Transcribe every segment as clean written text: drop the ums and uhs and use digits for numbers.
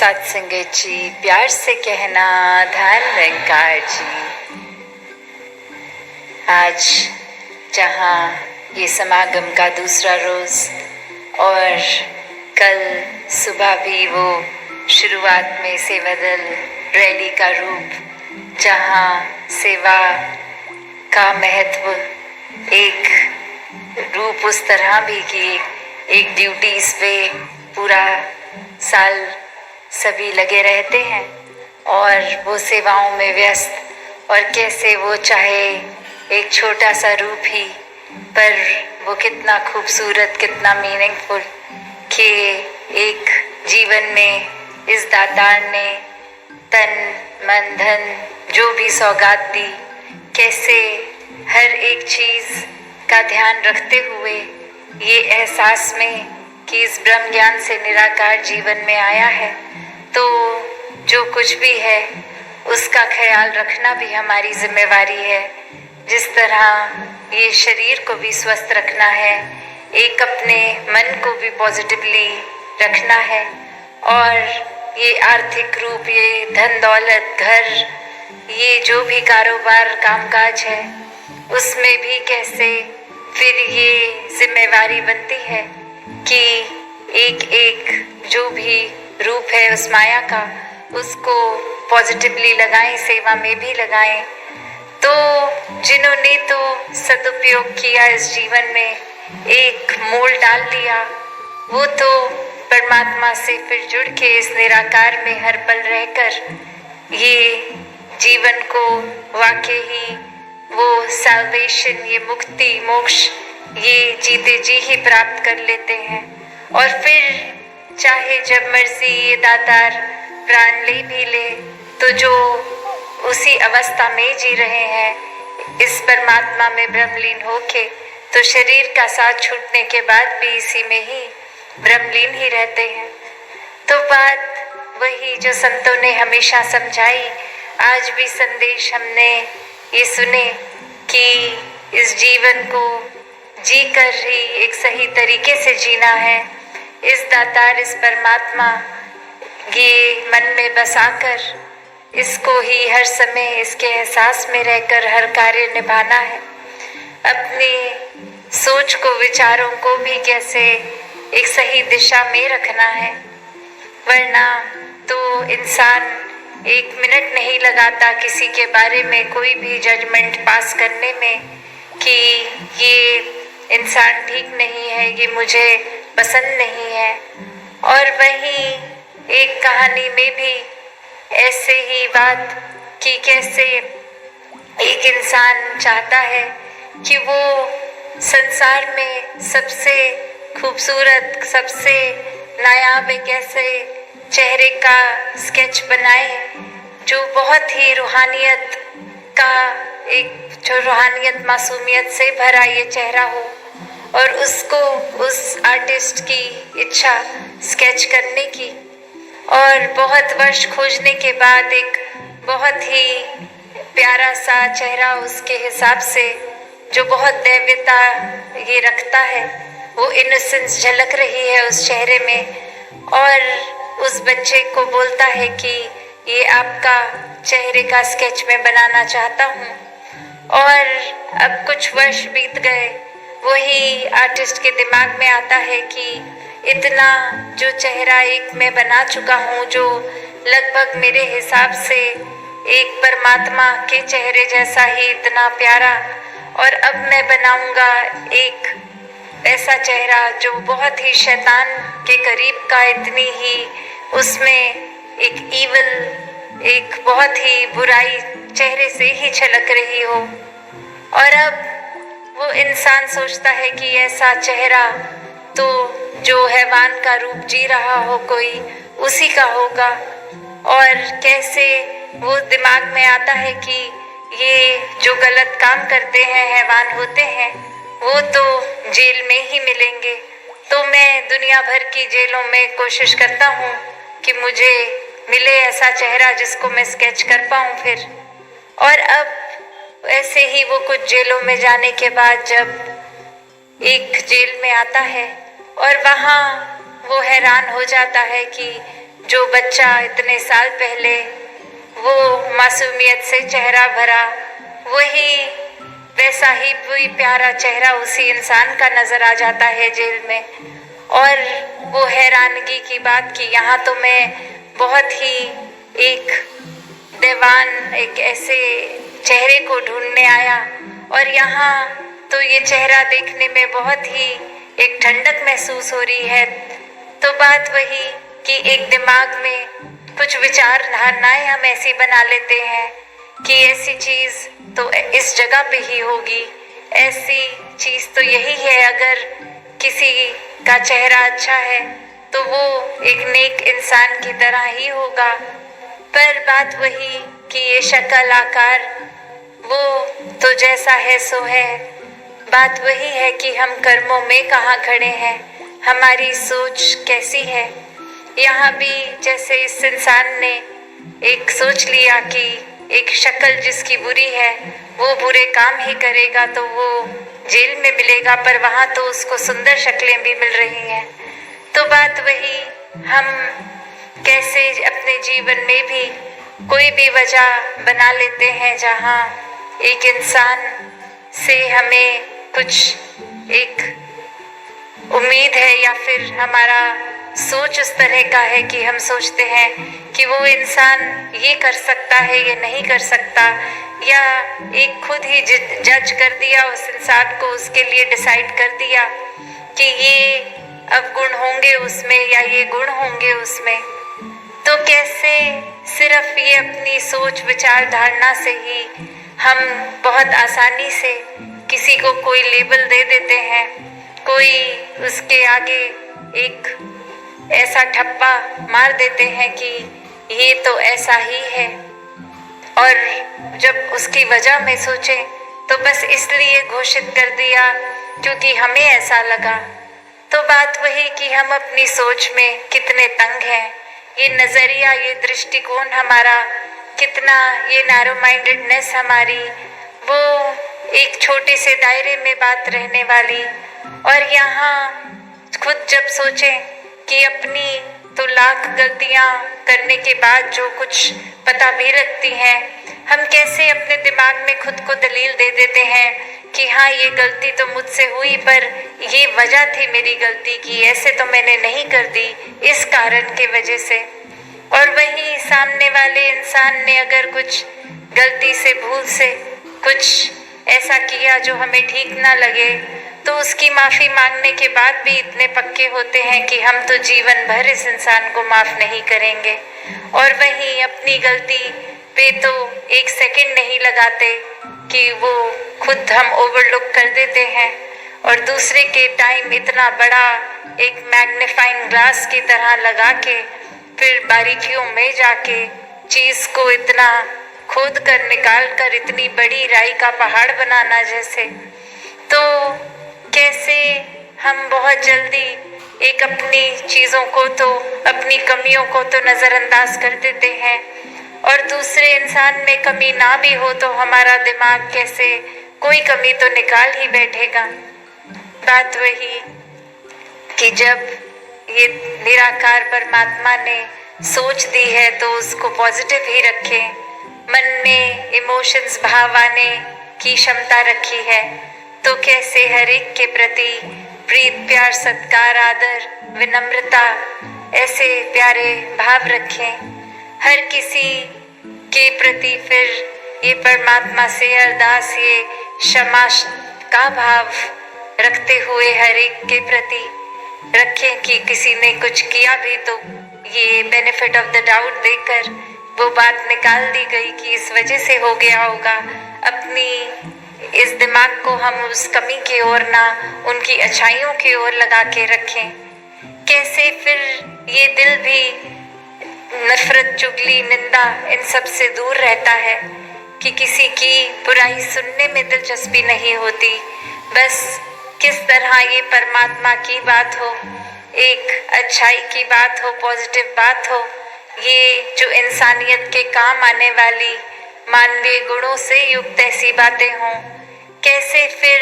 सत्संगत जी, प्यार से कहना धन निरंकार जी। आज जहाँ ये समागम का दूसरा रोज और कल सुबह भी वो शुरुआत में सेवादल रैली का रूप, जहाँ सेवा का महत्व एक रूप उस तरह भी कि एक ड्यूटीज पे पूरा साल सभी लगे रहते हैं और वो सेवाओं में व्यस्त, और कैसे वो चाहे एक छोटा सा रूप ही, पर वो कितना खूबसूरत, कितना मीनिंगफुल कि एक जीवन में इस दातार ने तन मन धन जो भी सौगात दी, कैसे हर एक चीज़ का ध्यान रखते हुए ये एहसास में कि इस ब्रह्म ज्ञान से निराकार जीवन में आया है, तो जो कुछ भी है उसका ख्याल रखना भी हमारी जिम्मेवारी है। जिस तरह ये शरीर को भी स्वस्थ रखना है, एक अपने मन को भी पॉजिटिवली रखना है, और ये आर्थिक रूप, ये धन दौलत, घर, ये जो भी कारोबार कामकाज है उसमें भी कैसे फिर ये जिम्मेवारी बनती है कि एक एक जो भी रूप है उस माया का, उसको पॉजिटिवली लगाएं, सेवा में भी लगाएं। तो जिन्होंने तो सदुपयोग किया इस जीवन में, एक मोल डाल दिया, वो तो परमात्मा से फिर जुड़ के इस निराकार में हर पल रहकर ये जीवन को वाकई ही वो सैल्वेशन, ये मुक्ति मोक्ष, ये जीते जी ही प्राप्त कर लेते हैं। और फिर चाहे जब मर्जी ये दातार प्राण ले भी ले, तो जो उसी अवस्था में जी रहे हैं इस परमात्मा में ब्रह्मलीन होके, तो शरीर का साथ छूटने के बाद भी इसी में ही ब्रह्मलीन ही रहते हैं। तो बात वही जो संतों ने हमेशा समझाई, आज भी संदेश हमने ये सुने कि इस जीवन को जीकर ही एक सही तरीके से जीना है। इस दातार, इस परमात्मा ये मन में बसाकर इसको ही हर समय इसके एहसास में रहकर हर कार्य निभाना है। अपनी सोच को, विचारों को भी कैसे एक सही दिशा में रखना है, वरना तो इंसान एक मिनट नहीं लगाता किसी के बारे में कोई भी जजमेंट पास करने में कि ये इंसान ठीक नहीं है, ये मुझे पसंद नहीं है। और वहीं एक कहानी में भी ऐसे ही बात कि कैसे एक इंसान चाहता है कि वो संसार में सबसे खूबसूरत, सबसे नायाब एक ऐसे चेहरे का स्केच बनाए जो बहुत ही रूहानियत का, एक जो रूहानियत मासूमियत से भरा ये चेहरा हो, और उसको उस आर्टिस्ट की इच्छा स्केच करने की, और बहुत वर्ष खोजने के बाद एक बहुत ही प्यारा सा चेहरा उसके हिसाब से, जो बहुत दैव्यता ये रखता है, वो इनोसेंस झलक रही है उस चेहरे में, और उस बच्चे को बोलता है कि ये आपका चेहरे का स्केच मैं बनाना चाहता हूँ। और अब कुछ वर्ष बीत गए, वही आर्टिस्ट के दिमाग में आता है कि इतना जो चेहरा एक मैं बना चुका हूँ, जो लगभग मेरे हिसाब से एक परमात्मा के चेहरे जैसा ही इतना प्यारा, और अब मैं बनाऊंगा एक ऐसा चेहरा जो बहुत ही शैतान के करीब का, इतनी ही उसमें एक ईवल, एक बहुत ही बुराई चेहरे से ही छलक रही हो। और अब वो इंसान सोचता है कि ऐसा चेहरा तो जो हैवान का रूप जी रहा हो कोई, उसी का होगा। और कैसे वो दिमाग में आता है कि ये जो गलत काम करते हैं, हैवान होते हैं, वो तो जेल में ही मिलेंगे। तो मैं दुनिया भर की जेलों में कोशिश करता हूँ कि मुझे मिले ऐसा चेहरा जिसको मैं स्केच कर पाऊँ फिर। और अब ऐसे ही वो कुछ जेलों में जाने के बाद जब एक जेल में आता है, और वहाँ वो हैरान हो जाता है कि जो बच्चा इतने साल पहले वो मासूमियत से चेहरा भरा, वही वैसा ही वही प्यारा चेहरा उसी इंसान का नजर आ जाता है जेल में। और वो हैरानगी की बात कि यहाँ तो मैं बहुत ही एक दीवान, एक ऐसे चेहरे को ढूंढने आया, और यहाँ तो ये चेहरा देखने में बहुत ही एक ठंडक महसूस हो रही है। तो बात वही कि एक दिमाग में कुछ विचार धारणाएं हम ऐसी बना लेते हैं कि ऐसी चीज़ तो इस जगह पे ही होगी, ऐसी चीज़ तो यही है, अगर किसी का चेहरा अच्छा है तो वो एक नेक इंसान की तरह ही होगा। पर बात वही कि ये शक्ल आकार वो तो जैसा है सो है। बात वही है कि हम कर्मों में कहाँ खड़े हैं, हमारी सोच कैसी है। यहाँ भी जैसे इस इंसान ने एक सोच लिया कि एक शक्ल जिसकी बुरी है वो बुरे काम ही करेगा तो वो जेल में मिलेगा, पर वहाँ तो उसको सुंदर शक्लें भी मिल रही हैं। तो बात वही, हम कैसे अपने जीवन में भी कोई भी वजह बना लेते हैं जहाँ एक इंसान से हमें कुछ एक उम्मीद है, या फिर हमारा सोच उस तरह का है कि हम सोचते हैं कि वो इंसान ये कर सकता है, ये नहीं कर सकता, या एक खुद ही जज कर दिया उस इंसान को, उसके लिए डिसाइड कर दिया कि ये अवगुण होंगे उसमें या ये गुण होंगे उसमें। तो कैसे सिर्फ ये अपनी सोच विचार धारणा से ही हम बहुत आसानी से किसी को कोई लेबल दे देते हैं, कोई उसके आगे एक ऐसा ठप्पा मार देते हैं कि ये तो ऐसा ही है। और जब उसकी वजह में सोचें तो बस इसलिए घोषित कर दिया क्योंकि हमें ऐसा लगा। तो बात वही कि हम अपनी सोच में कितने तंग हैं, ये नज़रिया, ये दृष्टिकोण हमारा कितना, ये नैरो माइंडेडनेस हमारी, वो एक छोटे से दायरे में बात रहने वाली। और यहाँ खुद जब सोचें कि अपनी तो लाख गलतियाँ करने के बाद जो कुछ पता भी लगती हैं, हम कैसे अपने दिमाग में खुद को दलील दे देते हैं कि हाँ ये गलती तो मुझसे हुई, पर ये वजह थी मेरी गलती की, ऐसे तो मैंने नहीं कर दी इस कारण के वजह से। और वही सामने वाले इंसान ने अगर कुछ गलती से भूल से कुछ ऐसा किया जो हमें ठीक ना लगे, तो उसकी माफ़ी मांगने के बाद भी इतने पक्के होते हैं कि हम तो जीवन भर इस इंसान को माफ़ नहीं करेंगे। और वहीं अपनी गलती पे तो एक सेकंड नहीं लगाते कि वो खुद हम ओवरलुक कर देते हैं, और दूसरे के टाइम इतना बड़ा एक मैग्नीफाइंग ग्लास की तरह लगा के फिर बारीकियों में जाके चीज़ को इतना खोद कर निकाल कर इतनी बड़ी राई का पहाड़ बनाना जैसे। तो कैसे हम बहुत जल्दी एक अपनी चीज़ों को तो, अपनी कमियों को तो नज़रअंदाज कर देते हैं, और दूसरे इंसान में कमी ना भी हो तो हमारा दिमाग कैसे कोई कमी तो निकाल ही बैठेगा। बात वही कि जब ये निराकार परमात्मा ने सोच दी है तो उसको पॉजिटिव ही रखें, मन में इमोशंस भाव आने की क्षमता रखी है, तो कैसे हर एक के प्रति प्रीत प्यार सत्कार आदर विनम्रता ऐसे प्यारे भाव रखें, हर किसी के प्रति फिर ये परमात्मा से अरदास, ये क्षमा का भाव रखते हुए हर एक के प्रति रखें कि किसी ने कुछ किया भी तो ये बेनिफिट ऑफ द डाउट देकर वो बात निकाल दी गई कि इस वजह से हो गया होगा। अपनी इस दिमाग को हम उस कमी की ओर ना उनकी अच्छाइयों की ओर लगा के रखें। कैसे फिर ये दिल भी नफरत चुगली निंदा इन सब से दूर रहता है कि किसी की बुराई सुनने में दिलचस्पी नहीं होती, बस किस तरह ये परमात्मा की बात हो, एक अच्छाई की बात हो, पॉजिटिव बात हो, ये जो इंसानियत के काम आने वाली मानवीय गुणों से युक्त ऐसी बातें हों। कैसे फिर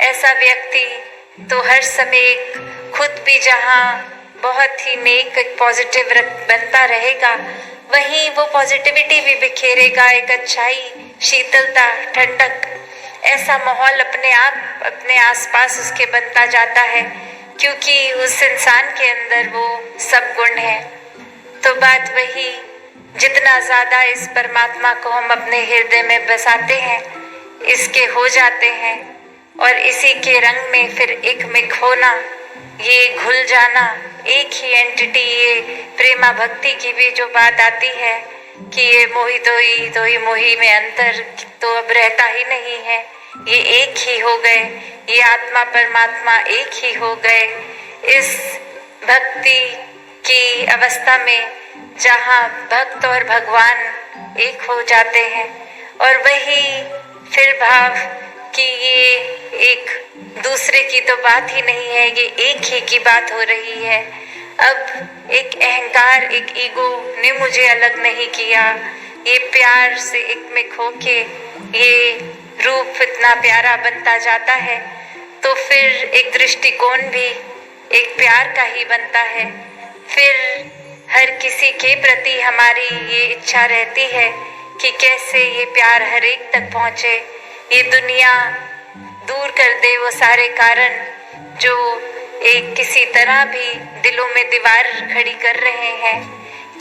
ऐसा व्यक्ति तो हर समय खुद भी जहाँ बहुत ही नेक, एक पॉजिटिव बनता रहेगा, वहीं वो पॉजिटिविटी भी बिखेरेगा, एक अच्छाई, शीतलता, ठंडक, ऐसा माहौल अपने आप अपने आसपास उसके बनता जाता है, क्योंकि उस इंसान के अंदर वो सब गुण है। तो बात वही, जितना ज़्यादा इस परमात्मा को हम अपने हृदय में बसाते हैं, इसके हो जाते हैं और इसी के रंग में फिर एक मिक होना, ये घुल जाना, एक ही एंटिटी, ये प्रेमा भक्ति की भी जो बात आती है कि ये मोही तोही मोही में अंतर तो अब रहता ही नहीं है, ये एक ही हो गए, ये आत्मा परमात्मा एक ही हो गए। इस भक्ति की अवस्था में जहाँ भक्त और भगवान एक हो जाते हैं, और वही फिर भाव कि ये एक दूसरे की तो बात ही नहीं है, ये एक ही की बात हो रही है। अब एक अहंकार, एक ईगो ने मुझे अलग नहीं किया, ये प्यार से एक में खो के ये रूप इतना प्यारा बनता जाता है, तो फिर एक दृष्टिकोण भी एक प्यार का ही बनता है। फिर हर किसी के प्रति हमारी ये इच्छा रहती है कि कैसे ये प्यार हर एक तक पहुँचे, ये दुनिया दूर कर दे वो सारे कारण जो एक किसी तरह भी दिलों में दीवार खड़ी कर रहे हैं।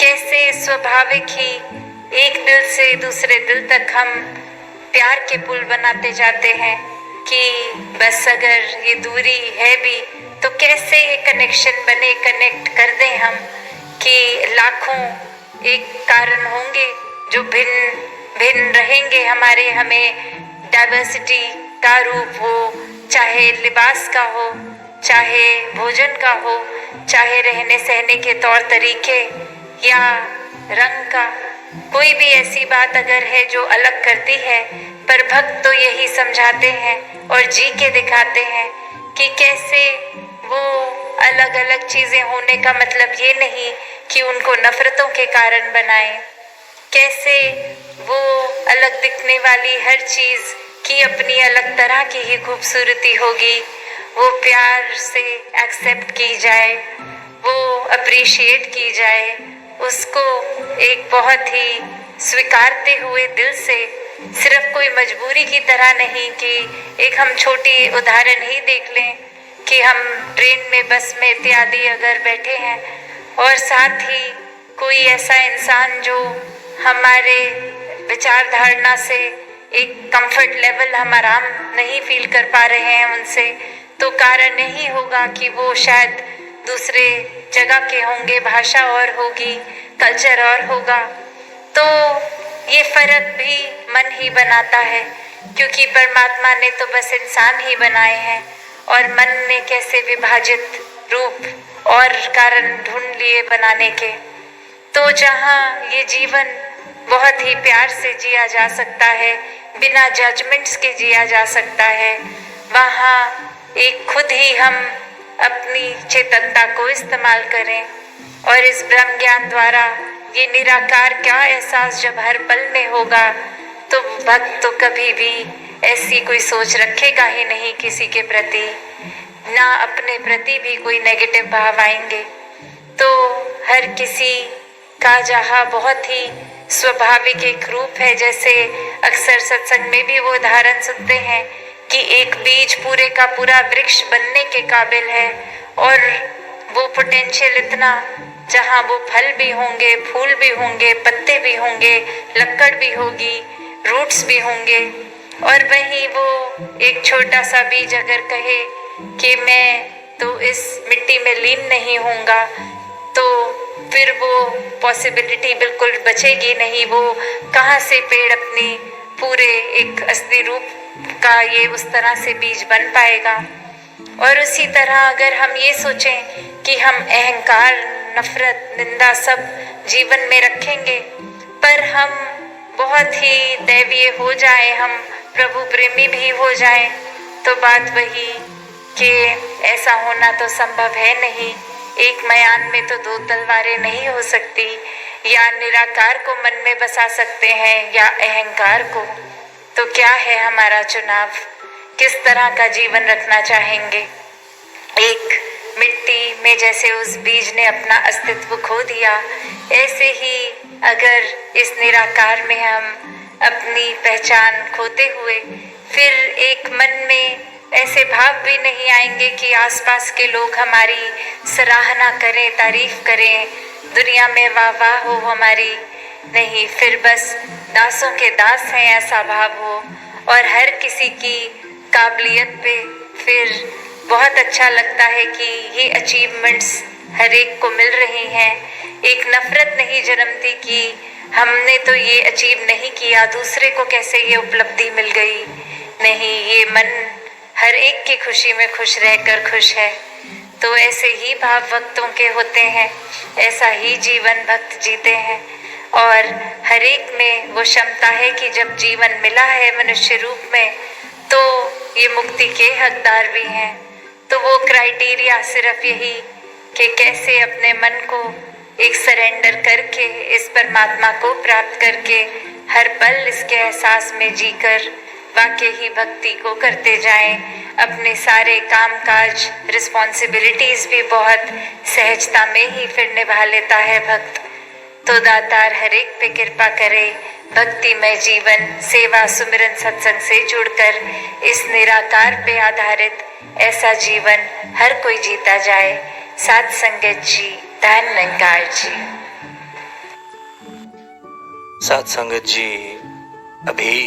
कैसे स्वाभाविक ही एक दिल से दूसरे दिल तक हम प्यार के पुल बनाते जाते हैं कि बस अगर ये दूरी है भी तो कैसे ये कनेक्शन बने, कनेक्ट कर दें हम कि लाखों एक कारण होंगे जो भिन्न भिन्न रहेंगे हमारे, हमें डाइवर्सिटी का रूप हो, चाहे लिबास का हो, चाहे भोजन का हो, चाहे रहने सहने के तौर तरीके या रंग का, कोई भी ऐसी बात अगर है जो अलग करती है, पर भक्त तो यही समझाते हैं और जी के दिखाते हैं कि कैसे वो अलग अलग चीजें होने का मतलब ये नहीं कि उनको नफरतों के कारण बनाएं, कैसे वो अलग दिखने वाली हर चीज की अपनी अलग तरह की ही खूबसूरती होगी, वो प्यार से एक्सेप्ट की जाए, वो अप्रिशिएट की जाए, उसको एक बहुत ही स्वीकारते हुए दिल से, सिर्फ कोई मजबूरी की तरह नहीं कि एक हम छोटी उदाहरण ही देख लें कि हम ट्रेन में, बस में इत्यादि अगर बैठे हैं और साथ ही कोई ऐसा इंसान जो हमारे विचार धारणा से एक कंफर्ट लेवल हम आराम नहीं फील कर पा रहे हैं उनसे, तो कारण यही होगा कि वो शायद दूसरे जगह के होंगे, भाषा और होगी, कल्चर और होगा। तो ये फर्क भी मन ही बनाता है, क्योंकि परमात्मा ने तो बस इंसान ही बनाए हैं और मन ने कैसे विभाजित रूप और कारण ढूंढ लिए बनाने के। तो जहाँ ये जीवन बहुत ही प्यार से जिया जा सकता है, बिना जजमेंट्स के जिया जा सकता है, वहाँ एक खुद ही हम अपनी चेतनता को इस्तेमाल करें और इस ब्रह्म ज्ञान द्वारा ये निराकार का एहसास जब हर पल में होगा, तो भक्त तो कभी भी ऐसी कोई सोच रखेगा ही नहीं किसी के प्रति, ना अपने प्रति भी कोई नेगेटिव भाव आएंगे। तो हर किसी का जहाँ बहुत ही स्वाभाविक एक रूप है, जैसे अक्सर सत्संग में भी वो उदाहरण सुनते हैं कि एक बीज पूरे का पूरा वृक्ष बनने के काबिल है और वो पोटेंशियल इतना, जहाँ वो फल भी होंगे, फूल भी होंगे, पत्ते भी होंगे, लकड़ भी होगी, रूट्स भी होंगे, और वहीं वो एक छोटा सा बीज अगर कहे कि मैं तो इस मिट्टी में लीन नहीं होऊंगा, तो फिर वो पॉसिबिलिटी बिल्कुल बचेगी नहीं, वो कहाँ से पेड़ अपनी पूरे एक असली रूप का ये उस तरह से बीज बन पाएगा। और उसी तरह अगर हम ये सोचें कि हम अहंकार, नफरत, निंदा सब जीवन में रखेंगे, पर हम बहुत ही दैवीय हो जाएं, हम प्रभु प्रेमी भी हो जाएं, तो बात वही कि ऐसा होना तो संभव है नहीं। एक मयान में तो दो तलवारें नहीं हो सकती, या निराकार को मन में बसा सकते हैं या अहंकार को। तो क्या है हमारा चुनाव, किस तरह का जीवन रखना चाहेंगे? एक मिट्टी में जैसे उस बीज ने अपना अस्तित्व खो दिया, ऐसे ही अगर इस निराकार में हम अपनी पहचान खोते हुए फिर एक मन में ऐसे भाव भी नहीं आएंगे कि आसपास के लोग हमारी सराहना करें, तारीफ करें, दुनिया में वाह वाह हो हमारी। नहीं, फिर बस दासों के दास हैं ऐसा भाव हो, और हर किसी की काबिलियत पे फिर बहुत अच्छा लगता है कि ये अचीवमेंट्स हर एक को मिल रही हैं। एक नफरत नहीं जन्मती कि हमने तो ये अचीव नहीं किया, दूसरे को कैसे ये उपलब्धि मिल गई। नहीं, ये मन हर एक की खुशी में खुश रहकर खुश है। तो ऐसे ही भाव भक्तों के होते हैं, ऐसा ही जीवन भक्त जीते हैं। और हर एक में वो क्षमता है कि जब जीवन मिला है मनुष्य रूप में तो ये मुक्ति के हकदार भी हैं। तो वो क्राइटेरिया सिर्फ यही कि कैसे अपने मन को एक सरेंडर करके इस परमात्मा को प्राप्त करके हर पल इसके एहसास में जीकर वाकई ही भक्ति को करते जाएं। अपने सारे कामकाज रिस्पॉन्सिबिलिटीज भी बहुत सहजता में ही फिर निभा लेता है भक्त। तो दातार हर एक पे कृपा करे, भक्तिमय जीवन, सेवा, सुमिरन, सत्संग से जुड़कर इस निराकार पे आधारित ऐसा जीवन हर कोई जीता जाए। साथ संगत जी, धन निरंकार जी। साथ संगत जी, अभी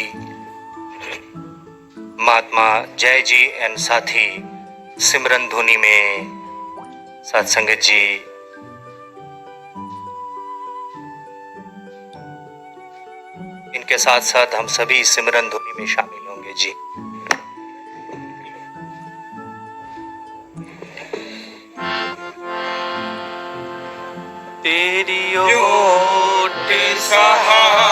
महात्मा जय जी एंड साथी सिमरन धुनी में साथ संगत जी इनके साथ साथ हम सभी सिमरन धुनी में शामिल होंगे जी। तेरी ओट सहारा